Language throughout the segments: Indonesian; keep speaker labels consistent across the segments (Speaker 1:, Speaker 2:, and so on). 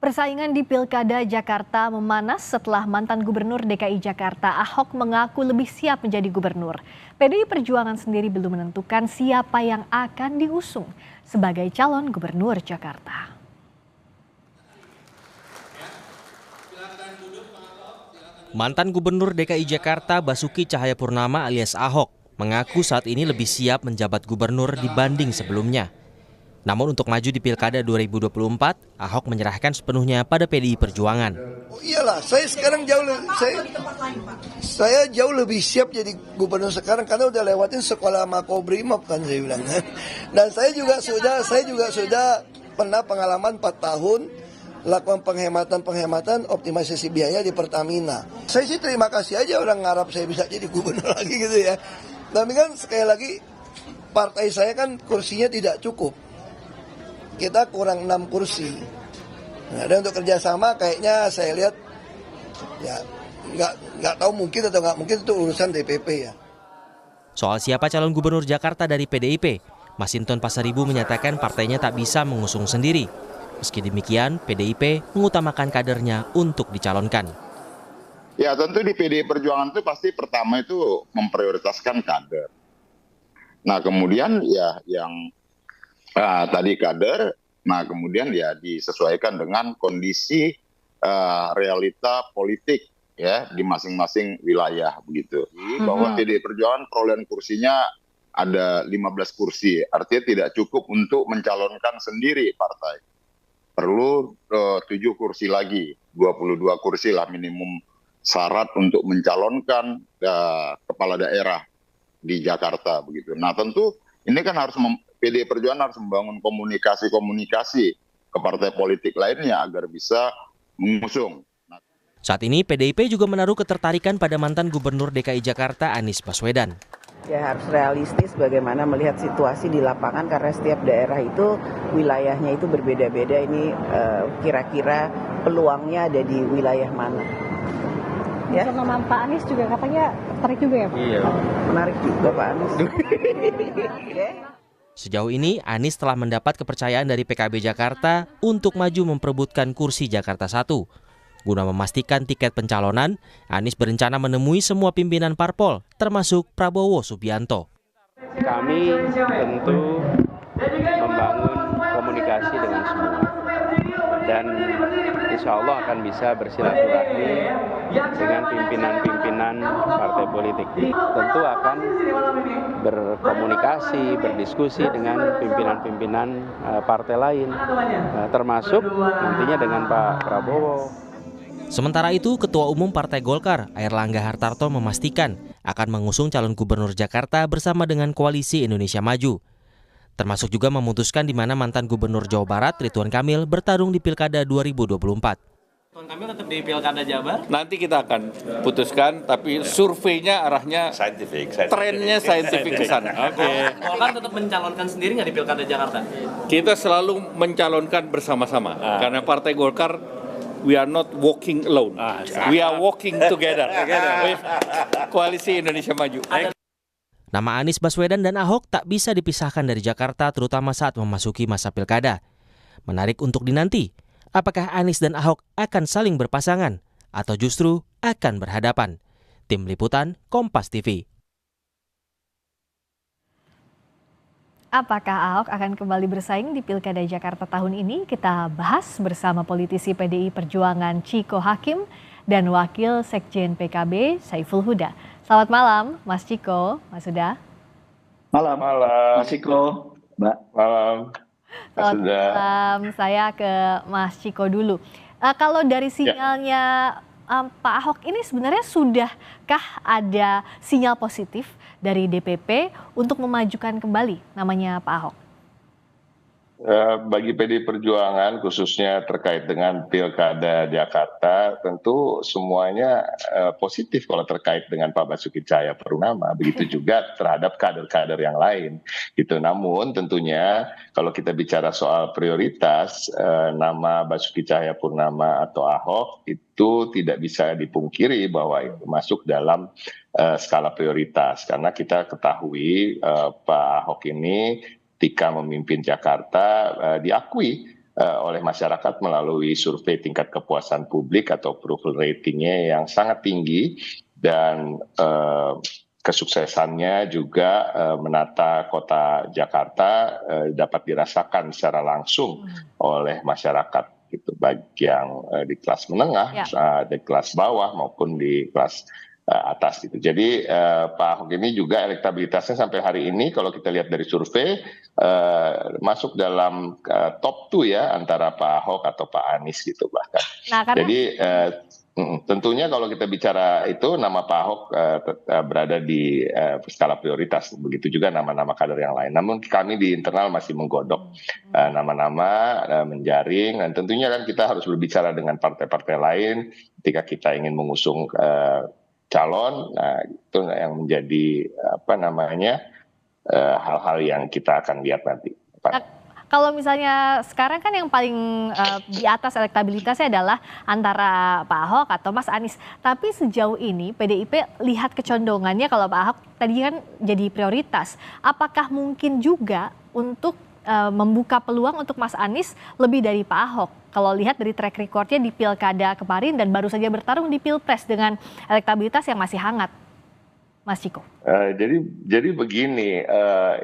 Speaker 1: Persaingan di Pilkada Jakarta memanas setelah mantan Gubernur DKI Jakarta Ahok mengaku lebih siap menjadi gubernur. PDI Perjuangan sendiri belum menentukan siapa yang akan diusung sebagai calon gubernur Jakarta.
Speaker 2: Mantan Gubernur DKI Jakarta Basuki Cahayapurnama alias Ahok mengaku saat ini lebih siap menjabat gubernur dibanding sebelumnya. Namun untuk maju di Pilkada 2024, Ahok menyerahkan sepenuhnya pada PDI Perjuangan.
Speaker 3: Oh iyalah, saya sekarang saya jauh lebih siap jadi gubernur sekarang karena udah lewatin sekolah Makobrimob kan saya bilang. Dan saya juga sudah pernah pengalaman 4 tahun lakukan penghematan optimalisasi biaya di Pertamina. Saya sih terima kasih aja orang ngarap saya bisa jadi gubernur lagi gitu ya. Tapi kan sekali lagi partai saya kan kursinya tidak cukup. Kita kurang 6 kursi. Nah, dan untuk kerjasama kayaknya saya lihat ya nggak tahu mungkin atau nggak mungkin itu urusan DPP ya.
Speaker 2: Soal siapa calon gubernur Jakarta dari PDIP, Masinton Pasaribu menyatakan partainya tak bisa mengusung sendiri. Meski demikian, PDIP mengutamakan kadernya untuk dicalonkan.
Speaker 4: Ya tentu di PDI Perjuangan itu pasti pertama itu memprioritaskan kader. Nah kemudian ya yang tadi kader, nah kemudian ya disesuaikan dengan kondisi realita politik ya di masing-masing wilayah begitu. Bahwa PDI Perjuangan perolehan kursinya ada 15 kursi, artinya tidak cukup untuk mencalonkan sendiri partai. Perlu 7 kursi lagi, 22 kursi lah minimum syarat untuk mencalonkan kepala daerah di Jakarta begitu. Nah tentu ini kan harus PDI Perjuangan harus membangun komunikasi ke partai politik lainnya agar bisa mengusung.
Speaker 2: Saat ini PDIP juga menaruh ketertarikan pada mantan Gubernur DKI Jakarta Anies Baswedan.
Speaker 5: Ya harus realistis bagaimana melihat situasi di lapangan karena setiap daerah itu wilayahnya itu berbeda-beda. Ini kira-kira peluangnya ada di wilayah mana? Ya.
Speaker 6: Nama Pak Anies juga katanya tertarik juga ya Pak?
Speaker 5: Iya. Menarik juga Pak Anies.
Speaker 2: Sejauh ini Anies telah mendapat kepercayaan dari PKB Jakarta untuk maju memperebutkan kursi Jakarta 1. Guna memastikan tiket pencalonan, Anies berencana menemui semua pimpinan parpol, termasuk Prabowo Subianto.
Speaker 7: Kami tentu membangun komunikasi dengan semua. Dan insya Allah akan bisa bersilaturahmi dengan pimpinan-pimpinan partai politik. Tentu akan berkomunikasi, berdiskusi dengan pimpinan-pimpinan partai lain, termasuk nantinya dengan Pak Prabowo.
Speaker 2: Sementara itu, Ketua Umum Partai Golkar, Airlangga Hartarto memastikan akan mengusung calon gubernur Jakarta bersama dengan Koalisi Indonesia Maju. Termasuk juga memutuskan di mana mantan Gubernur Jawa Barat, Ridwan Kamil, bertarung di Pilkada 2024.
Speaker 8: Ridwan Kamil tetap di Pilkada Jabar?
Speaker 9: Nanti kita akan putuskan, tapi surveinya arahnya trennya saintifik ke sana.
Speaker 8: Oke. Golkar tetap mencalonkan sendiri nggak di Pilkada Jakarta?
Speaker 9: Kita selalu mencalonkan bersama-sama, karena Partai Golkar we are not walking alone. We are walking together with Koalisi Indonesia Maju.
Speaker 2: Nama Anies Baswedan dan Ahok tak bisa dipisahkan dari Jakarta, terutama saat memasuki masa pilkada. Menarik untuk dinanti, apakah Anies dan Ahok akan saling berpasangan atau justru akan berhadapan? Tim Liputan Kompas TV.
Speaker 1: Apakah Ahok akan kembali bersaing di Pilkada Jakarta tahun ini? Kita bahas bersama politisi PDI Perjuangan Chiko Hakim dan Wakil Sekjen PKB Saiful Huda. Selamat malam, Mas Chiko, Mas Huda.
Speaker 10: Malam, Mas Chiko, Mbak. Malam, Mas Huda.
Speaker 1: Malam, saya ke Mas Chiko dulu. Kalau dari sinyalnya Pak Ahok ini sebenarnya sudahkah ada sinyal positif dari DPP untuk memajukan kembali namanya Pak Ahok?
Speaker 10: Bagi PDI Perjuangan khususnya terkait dengan Pilkada Jakarta tentu semuanya positif kalau terkait dengan Pak Basuki Cahayapurnama, begitu juga terhadap kader-kader yang lain gitu. Namun tentunya kalau kita bicara soal prioritas, nama Basuki Cahayapurnama atau Ahok itu tidak bisa dipungkiri bahwa masuk dalam skala prioritas, karena kita ketahui Pak Ahok ini ketika memimpin Jakarta diakui oleh masyarakat melalui survei tingkat kepuasan publik atau approval ratingnya yang sangat tinggi, dan kesuksesannya juga menata kota Jakarta dapat dirasakan secara langsung oleh masyarakat gitu, baik yang di kelas menengah, di kelas bawah maupun di kelas atas gitu. Jadi Pak Ahok ini juga elektabilitasnya sampai hari ini kalau kita lihat dari survei masuk dalam top 2 ya, antara Pak Ahok atau Pak Anies gitu bahkan.
Speaker 1: Nah, karena
Speaker 10: Jadi tentunya kalau kita bicara itu nama Pak Ahok berada di skala prioritas, begitu juga nama-nama kader yang lain. Namun kami di internal masih menggodok nama-nama, menjaring, dan tentunya kan kita harus berbicara dengan partai-partai lain ketika kita ingin mengusung calon. Nah, itu yang menjadi hal-hal yang kita akan lihat nanti.
Speaker 1: Kalau misalnya sekarang kan yang paling di atas elektabilitasnya adalah antara Pak Ahok atau Mas Anies. Tapi sejauh ini PDIP lihat kecondongannya kalau Pak Ahok tadi kan jadi prioritas. Apakah mungkin juga untuk membuka peluang untuk Mas Anies lebih dari Pak Ahok? Kalau lihat dari track recordnya di Pilkada kemarin dan baru saja bertarung di Pilpres dengan elektabilitas yang masih hangat. Mas Ciko.
Speaker 10: Jadi begini,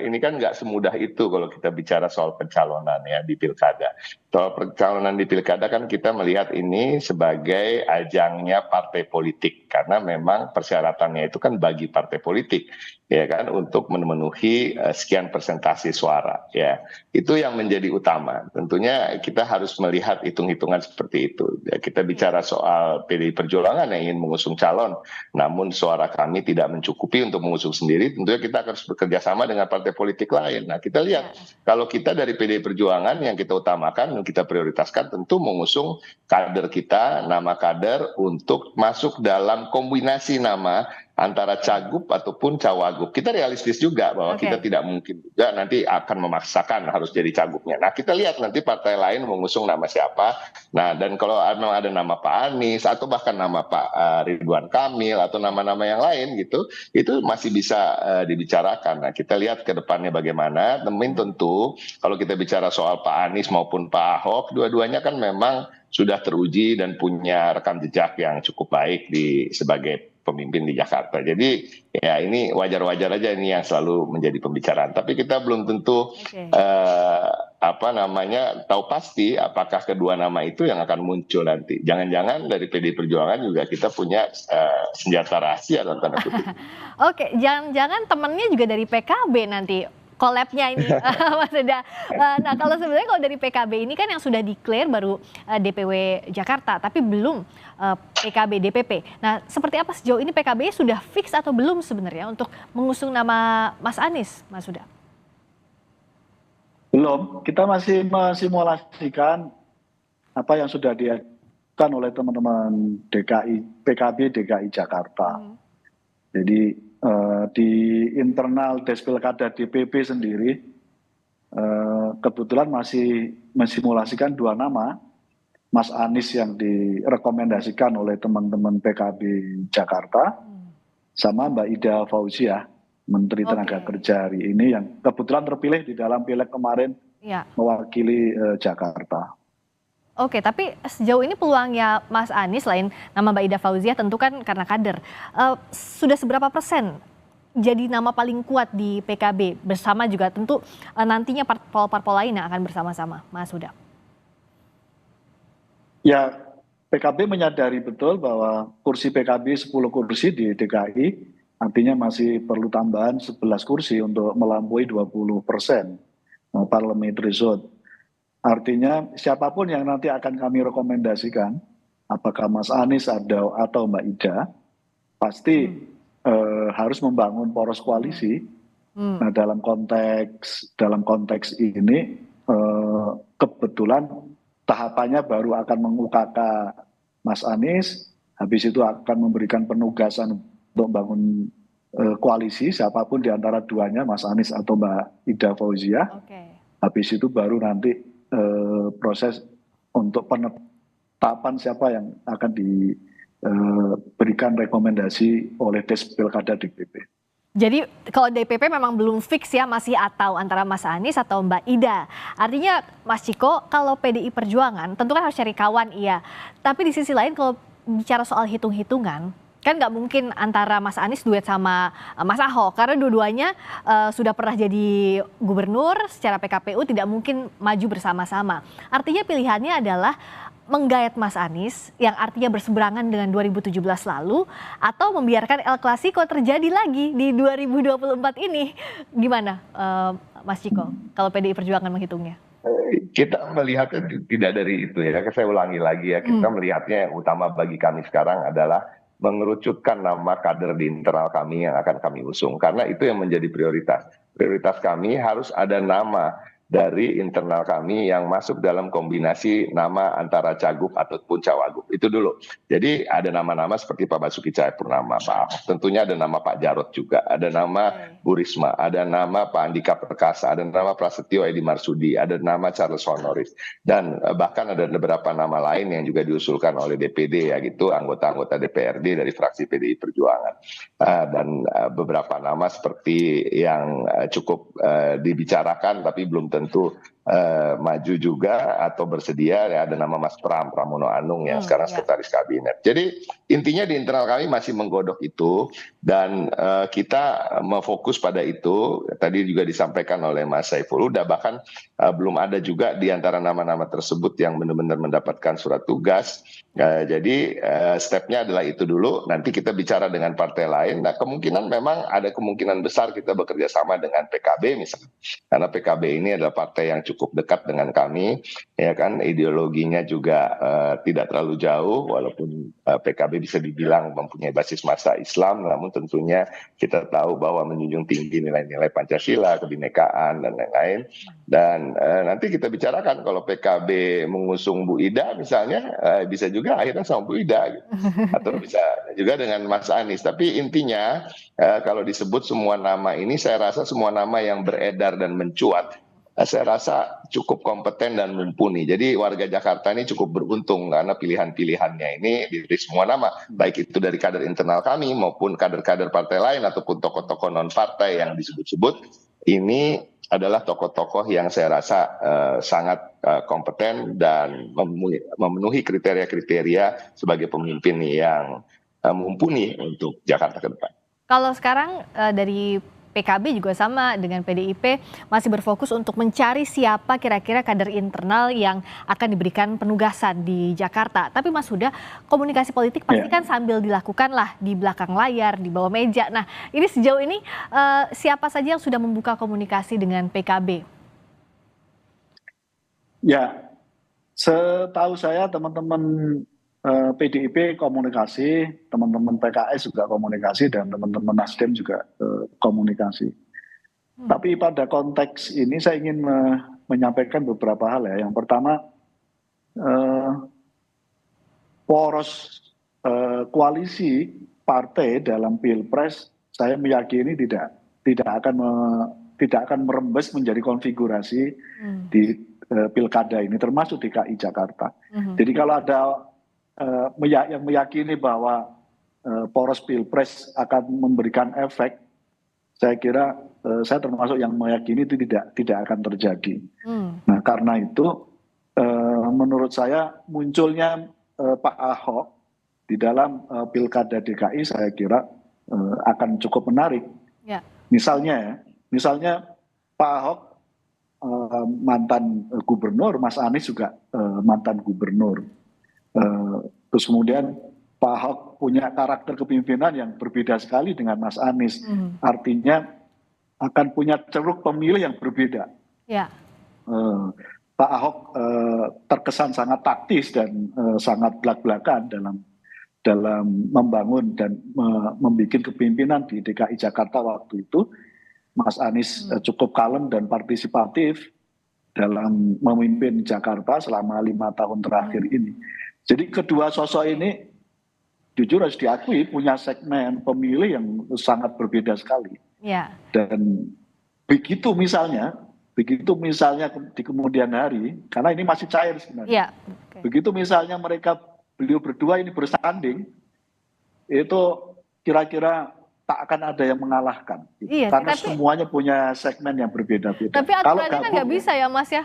Speaker 10: ini kan nggak semudah itu kalau kita bicara soal pencalonan ya di pilkada. Soal pencalonan di pilkada kan kita melihat ini sebagai ajangnya partai politik, karena memang persyaratannya itu kan bagi partai politik, ya kan, untuk memenuhi sekian persentase suara, ya. Itu yang menjadi utama. Tentunya kita harus melihat hitung-hitungan seperti itu. Ya, kita bicara soal PDI Perjuangan yang ingin mengusung calon, namun suara kami tidak mencukupi untuk mengusung sendiri, tentunya kita harus bekerja sama dengan partai politik lain. Nah, kita lihat kalau kita dari PDI Perjuangan yang kita utamakan, yang kita prioritaskan tentu mengusung kader kita, nama kader untuk masuk dalam kombinasi nama antara cagup ataupun cawagup. Kita realistis juga bahwa kita tidak mungkin juga nanti akan memaksakan harus jadi cagupnya. Nah, kita lihat nanti partai lain mengusung nama siapa. Nah, dan kalau memang ada nama Pak Anies atau bahkan nama Pak Ridwan Kamil atau nama-nama yang lain gitu, itu masih bisa dibicarakan. Nah, kita lihat ke depannya bagaimana. Tentu kalau kita bicara soal Pak Anies maupun Pak Ahok, dua-duanya kan memang sudah teruji dan punya rekam jejak yang cukup baik sebagai pemimpin di Jakarta. Jadi ya ini wajar-wajar aja ini yang selalu menjadi pembicaraan. Tapi kita belum tentu tahu pasti apakah kedua nama itu yang akan muncul nanti. Jangan-jangan dari PDI Perjuangan juga kita punya senjata rahasia dalam tanda kutip.
Speaker 1: Oke, jangan-jangan temennya juga dari PKB nanti. Collab-nya ini Mas Eda. Nah, kalau sebenarnya kalau dari PKB ini kan yang sudah declare baru DPW Jakarta, tapi belum PKB DPP. Nah, seperti apa sejauh ini PKB sudah fix atau belum sebenarnya untuk mengusung nama Mas Anies, Mas Huda?
Speaker 11: Belum, kita masih mensimulasikan apa yang sudah diajukan oleh teman-teman PKB DKI Jakarta. Jadi di internal Despilkada DPP sendiri kebetulan masih mensimulasikan dua nama, Mas Anies yang direkomendasikan oleh teman-teman PKB Jakarta, sama Mbak Ida Fauziah, Menteri Tenaga Kerja hari ini yang kebetulan terpilih di dalam pileg kemarin mewakili Jakarta.
Speaker 1: Oke, tapi sejauh ini peluangnya Mas Anies selain nama Mbak Ida Fauziah tentu kan karena kader. Sudah seberapa persen jadi nama paling kuat di PKB bersama juga tentu nantinya parpol-parpol lain yang akan bersama-sama, Mas Huda?
Speaker 11: Ya, PKB menyadari betul bahwa kursi PKB 10 kursi di DKI artinya masih perlu tambahan 11 kursi untuk melampaui 20% parliamentary threshold. Artinya siapapun yang nanti akan kami rekomendasikan, apakah Mas Anies atau Mbak Ida, pasti harus membangun poros koalisi. Nah, dalam konteks ini kebetulan tahapannya baru akan mengukaka Mas Anies, habis itu akan memberikan penugasan untuk membangun koalisi siapapun di antara duanya, Mas Anies atau Mbak Ida Fauziah. Habis itu baru nanti proses untuk penetapan siapa yang akan diberikan rekomendasi oleh Despilkada DPP.
Speaker 1: Jadi kalau DPP memang belum fix ya, masih atau antara Mas Anies atau Mbak Ida. Artinya Mas Ciko, kalau PDI Perjuangan tentu kan harus cari kawan, iya. Tapi di sisi lain kalau bicara soal hitung-hitungan, kan nggak mungkin antara Mas Anies duet sama Mas Ahok. Karena dua-duanya sudah pernah jadi gubernur, secara PKPU tidak mungkin maju bersama-sama. Artinya pilihannya adalah menggayat Mas Anies yang artinya berseberangan dengan 2017 lalu, atau membiarkan El Clasico terjadi lagi di 2024 ini. Gimana Mas Ciko kalau PDI Perjuangan menghitungnya?
Speaker 10: Kita melihatnya tidak dari itu ya, saya ulangi lagi ya, kita melihatnya yang utama bagi kami sekarang adalah mengerucutkan nama kader di internal kami yang akan kami usung, karena itu yang menjadi prioritas. Prioritas kami harus ada nama dari internal kami yang masuk dalam kombinasi nama antara cagup ataupun cawagup. Itu dulu. Jadi ada nama-nama seperti Pak Basuki Cahayapurnama, Pak Ahok. Tentunya ada nama Pak Jarod juga. Ada nama Bu Risma, ada nama Pak Andika Perkasa, ada nama Prasetyo Edi Marsudi, ada nama Charles Honoris. Dan bahkan ada beberapa nama lain yang juga diusulkan oleh DPD, ya gitu, anggota-anggota DPRD dari fraksi PDI Perjuangan. Dan beberapa nama seperti yang cukup dibicarakan tapi belum tentu maju juga atau bersedia, ya ada nama Mas Pramono Anung yang sekarang sekretaris kabinet. Jadi intinya di internal kami masih menggodok itu, dan kita memfokus pada itu. Tadi juga disampaikan oleh Mas Saiful Huda, bahkan belum ada juga di antara nama-nama tersebut yang benar-benar mendapatkan surat tugas. Jadi stepnya adalah itu dulu, nanti kita bicara dengan partai lain. Nah, kemungkinan memang ada kemungkinan besar kita bekerja sama dengan PKB misalnya, karena PKB ini adalah partai yang cukup dekat dengan kami, ya kan, ideologinya juga tidak terlalu jauh, walaupun PKB bisa dibilang mempunyai basis massa Islam, namun tentunya kita tahu bahwa menjunjung tinggi nilai-nilai Pancasila, kebinekaan dan lain-lain. Dan nanti kita bicarakan kalau PKB mengusung Bu Ida misalnya, bisa juga akhirnya sama Bu Ida gitu. Atau bisa juga dengan Mas Anies. Tapi intinya kalau disebut semua nama ini, saya rasa semua nama yang beredar dan mencuat, saya rasa cukup kompeten dan mumpuni. Jadi warga Jakarta ini cukup beruntung karena pilihan-pilihannya ini dari semua nama, baik itu dari kader internal kami maupun kader-kader partai lain ataupun tokoh-tokoh non-partai yang disebut-sebut. Ini adalah tokoh-tokoh yang saya rasa sangat kompeten dan memenuhi kriteria-kriteria sebagai pemimpin yang mumpuni untuk Jakarta ke depan.
Speaker 1: Kalau sekarang dari PKB juga sama dengan PDIP masih berfokus untuk mencari siapa kira-kira kader internal yang akan diberikan penugasan di Jakarta. Tapi Mas Huda, komunikasi politik pasti kan sambil dilakukan lah di belakang layar, di bawah meja. Nah, ini sejauh ini siapa saja yang sudah membuka komunikasi dengan PKB?
Speaker 11: Ya, setahu saya teman-teman PDIP komunikasi, teman-teman PKS juga komunikasi, dan teman-teman Nasdem juga komunikasi. Tapi pada konteks ini saya ingin menyampaikan beberapa hal ya. Yang pertama, poros koalisi partai dalam Pilpres, saya meyakini tidak akan merembes menjadi konfigurasi di pilkada ini, termasuk DKI Jakarta. Jadi kalau ada yang meyakini bahwa poros Pilpres akan memberikan efek, saya kira saya termasuk yang meyakini itu tidak akan terjadi. Nah, karena itu menurut saya munculnya Pak Ahok di dalam pilkada DKI saya kira akan cukup menarik. Misalnya Pak Ahok mantan gubernur, Mas Anies juga mantan gubernur. Terus kemudian Pak Ahok punya karakter kepemimpinan yang berbeda sekali dengan Mas Anies. Artinya akan punya ceruk pemilih yang berbeda. Pak Ahok terkesan sangat taktis dan sangat belak-belakan dalam membangun dan membuat kepemimpinan di DKI Jakarta waktu itu. Mas Anies cukup kalem dan partisipatif dalam memimpin Jakarta selama 5 tahun terakhir ini. Jadi kedua sosok ini jujur harus diakui punya segmen pemilih yang sangat berbeda sekali. Dan begitu misalnya di kemudian hari, karena ini masih cair sebenarnya. Begitu misalnya beliau berdua ini bersanding, itu kira-kira tak akan ada yang mengalahkan. Gitu.
Speaker 1: Iya,
Speaker 11: Karena
Speaker 1: tapi
Speaker 11: semuanya punya segmen yang berbeda-beda.
Speaker 1: tapi
Speaker 11: Kalau
Speaker 1: aturannya kan
Speaker 11: gabung
Speaker 1: nggak bisa ya Mas ya.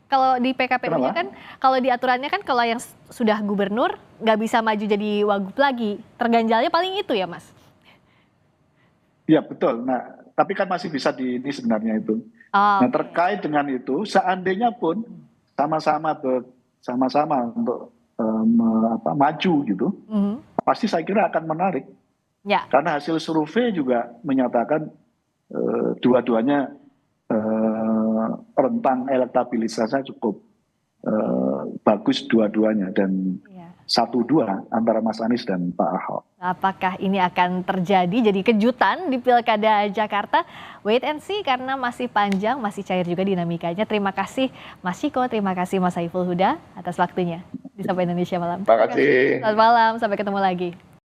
Speaker 1: Kalau di PKPU-nya
Speaker 11: Kenapa?
Speaker 1: kan, kalau di aturannya kan kalau yang sudah gubernur nggak bisa maju jadi wagub lagi. Terganjalnya paling itu ya Mas.
Speaker 11: Ya betul. Nah, tapi kan masih bisa di ini sebenarnya itu.
Speaker 1: Oh,
Speaker 11: Nah, terkait dengan itu, seandainya pun sama-sama untuk maju gitu, pasti saya kira akan menarik.
Speaker 1: ya.
Speaker 11: Karena hasil survei juga menyatakan dua-duanya rentang elektabilitasnya cukup bagus dua-duanya dan
Speaker 1: Iya.
Speaker 11: 1-2 antara Mas Anies dan Pak Ahok.
Speaker 1: Apakah ini akan terjadi jadi kejutan di Pilkada Jakarta? Wait and see karena masih panjang, masih cair juga dinamikanya. Terima kasih Mas Ciko, terima kasih Mas Saiful Huda atas waktunya di Sapa Indonesia Malam.
Speaker 10: Terima kasih.
Speaker 1: Selamat malam, sampai ketemu lagi.